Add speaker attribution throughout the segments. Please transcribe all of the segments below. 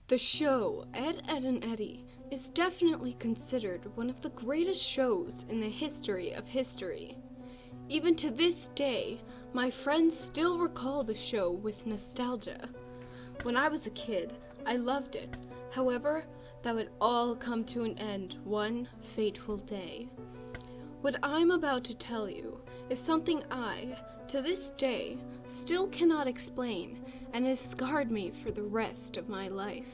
Speaker 1: The show, Ed, Edd and Eddy, is definitely considered one of the greatest shows in the history of history. Even to this day, my friends still recall the show with nostalgia. When I was a kid, I loved it. However, that would all come to an end one fateful day. What I'm about to tell you is something I, to this day, still cannot explain and has scarred me for the rest of my life.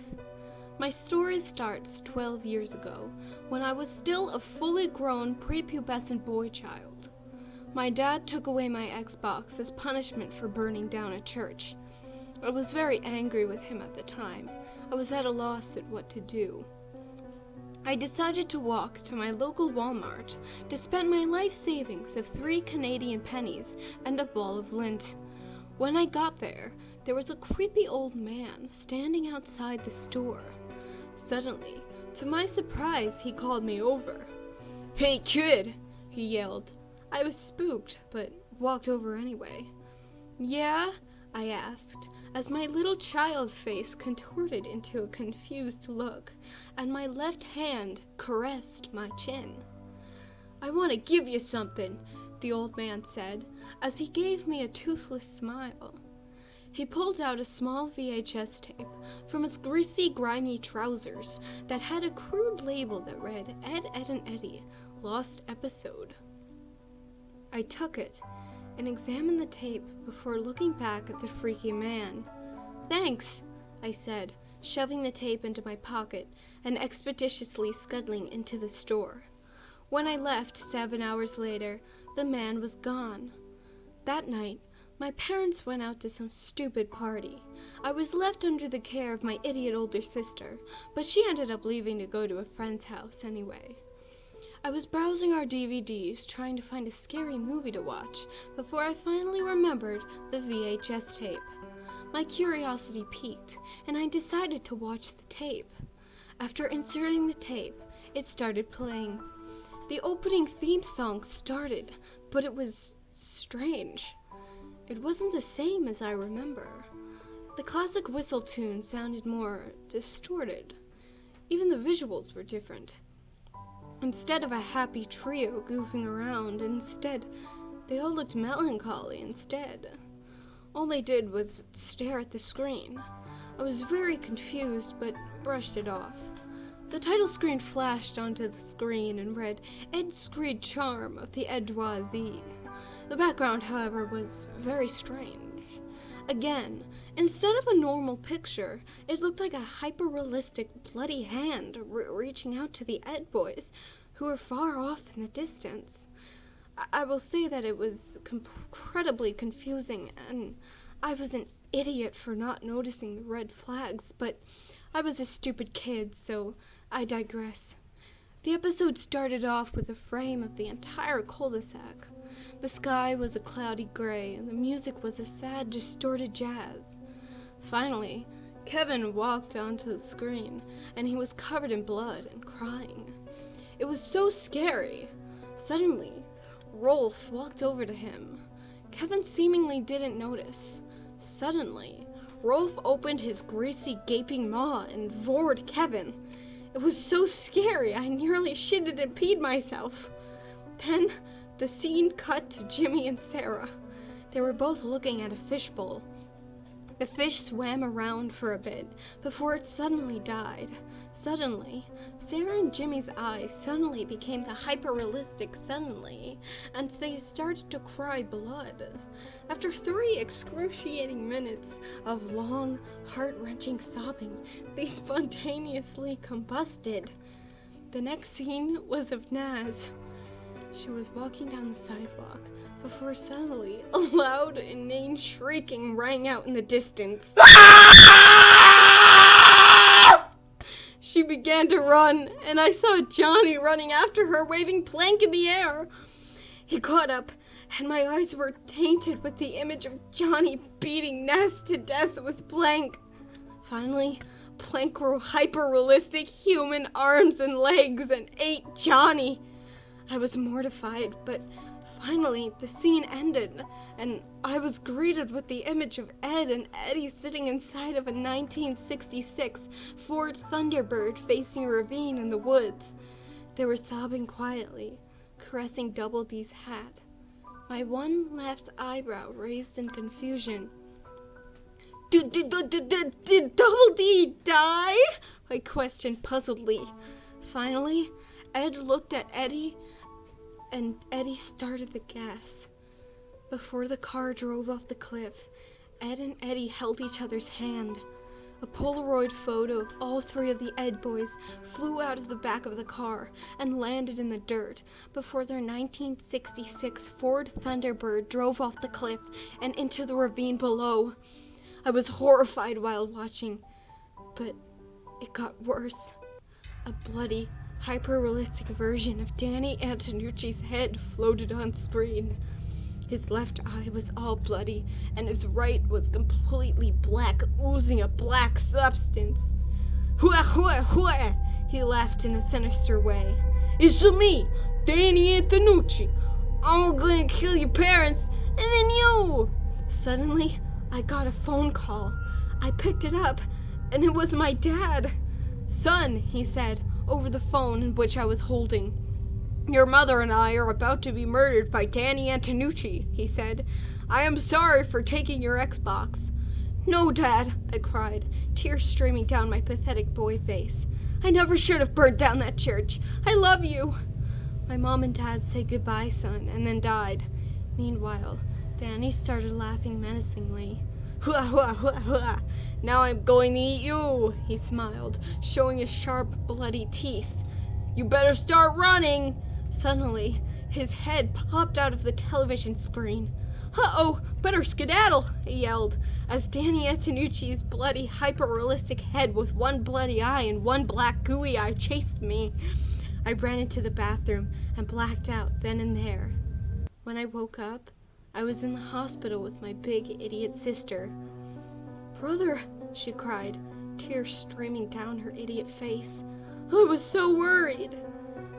Speaker 1: My story starts 12 years ago, when I was still a fully grown prepubescent boy child. My dad took away my Xbox as punishment for burning down a church. I was very angry with him at the time. I was at a loss at what to do. I decided to walk to my local Walmart to spend my life savings of 3 Canadian pennies and a ball of lint. When I got there was a creepy old man standing outside the store. Suddenly, to my surprise, he called me over. "Hey kid," he yelled. I was spooked, but walked over anyway. "Yeah?" I asked, as my little child's face contorted into a confused look, and my left hand caressed my chin. "I want to give you something," the old man said, as he gave me a toothless smile. He pulled out a small VHS tape from his greasy, grimy trousers that had a crude label that read, Ed, Edd and Eddy, Lost Episode. I took it and examined the tape before looking back at the freaky man. "Thanks," I said, shoving the tape into my pocket and expeditiously scuttling into the store. When I left 7 hours later, the man was gone. That night, my parents went out to some stupid party. I was left under the care of my idiot older sister, but she ended up leaving to go to a friend's house anyway. I was browsing our DVDs trying to find a scary movie to watch before I finally remembered the VHS tape. My curiosity piqued, and I decided to watch the tape. After inserting the tape, it started playing. The opening theme song started, but it was strange. It wasn't the same as I remember. The classic whistle tune sounded more distorted. Even the visuals were different. Instead of a happy trio goofing around, they all looked melancholy instead. All they did was stare at the screen. I was very confused, but brushed it off. The title screen flashed onto the screen and read, Ed Screed Charm of the GUYZZ. The background, however, was very strange. Again, instead of a normal picture, it looked like a hyper-realistic bloody hand reaching out to the Ed boys, who were far off in the distance. I will say that it was incredibly confusing, and I was an idiot for not noticing the red flags, but I was a stupid kid, so I digress. The episode started off with a frame of the entire cul-de-sac. The sky was a cloudy gray, and the music was a sad, distorted jazz. Finally, Kevin walked onto the screen, and he was covered in blood and crying. It was so scary. Suddenly, Rolf walked over to him. Kevin seemingly didn't notice. Suddenly, Rolf opened his greasy, gaping maw and vored Kevin. It was so scary, I nearly shitted and peed myself. Then, the scene cut to Jimmy and Sarah. They were both looking at a fishbowl. The fish swam around for a bit before it suddenly died. Suddenly, Sarah and Jimmy's eyes suddenly became the hyper-realistic suddenly, and they started to cry blood. After 3 excruciating minutes of long, heart-wrenching sobbing, they spontaneously combusted. The next scene was of Naz. She was walking down the sidewalk before suddenly a loud, inane shrieking rang out in the distance. She began to run, and I saw Johnny running after her, waving Plank in the air. He caught up, and my eyes were tainted with the image of Johnny beating Naz to death with Plank. Finally, Plank grew hyper-realistic human arms and legs and ate Johnny. I was mortified, but Finally, the scene ended, and I was greeted with the image of Ed and Eddie sitting inside of a 1966 Ford Thunderbird facing a ravine in the woods. They were sobbing quietly, caressing Double D's hat. My one left eyebrow raised in confusion. Did Double D die? I questioned puzzledly. Finally, Ed looked at Eddie, and Eddie started the gas. Before the car drove off the cliff, Ed and Eddie held each other's hand. A Polaroid photo of all three of the Ed boys flew out of the back of the car and landed in the dirt before their 1966 Ford Thunderbird drove off the cliff and into the ravine below. I was horrified while watching, but it got worse. A bloody, hyper-realistic version of Danny Antonucci's head floated on screen. His left eye was all bloody, and his right was completely black, oozing a black substance. Hua hua hua! He laughed in a sinister way. It's me, Danny Antonucci. I'm gonna kill your parents, and then you! Suddenly, I got a phone call. I picked it up, and it was my dad. Son, he said, over the phone in which I was holding. Your mother and I are about to be murdered by Danny Antonucci, he said. I am sorry for taking your Xbox. No, Dad, I cried, tears streaming down my pathetic boy face. I never should have burned down that church. I love you. My mom and dad said goodbye, son, and then died. Meanwhile, Danny started laughing menacingly. Hua hua hua hua! Now I'm going to eat you, he smiled, showing his sharp, bloody teeth. You better start running! Suddenly, his head popped out of the television screen. Uh-oh, better skedaddle, he yelled, as Danny Antonucci's bloody, hyper-realistic head with one bloody eye and one black gooey eye chased me. I ran into the bathroom and blacked out then and there. When I woke up, I was in the hospital with my big idiot sister. Brother, she cried, tears streaming down her idiot face. I was so worried.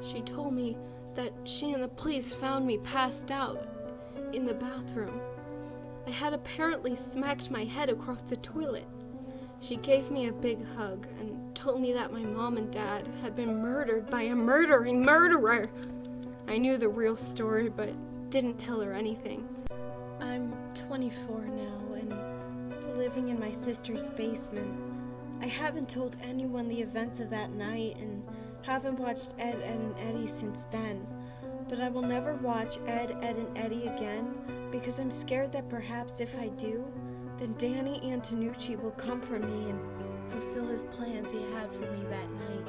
Speaker 1: She told me that she and the police found me passed out in the bathroom. I had apparently smacked my head across the toilet. She gave me a big hug and told me that my mom and dad had been murdered by a murdering murderer. I knew the real story, but didn't tell her anything. I'm 24 now and living in my sister's basement. I haven't told anyone the events of that night and haven't watched Ed, and Eddie since then. But I will never watch Ed, and Eddie again because I'm scared that perhaps if I do, then Danny Antonucci will come for me and fulfill his plans he had for me that night.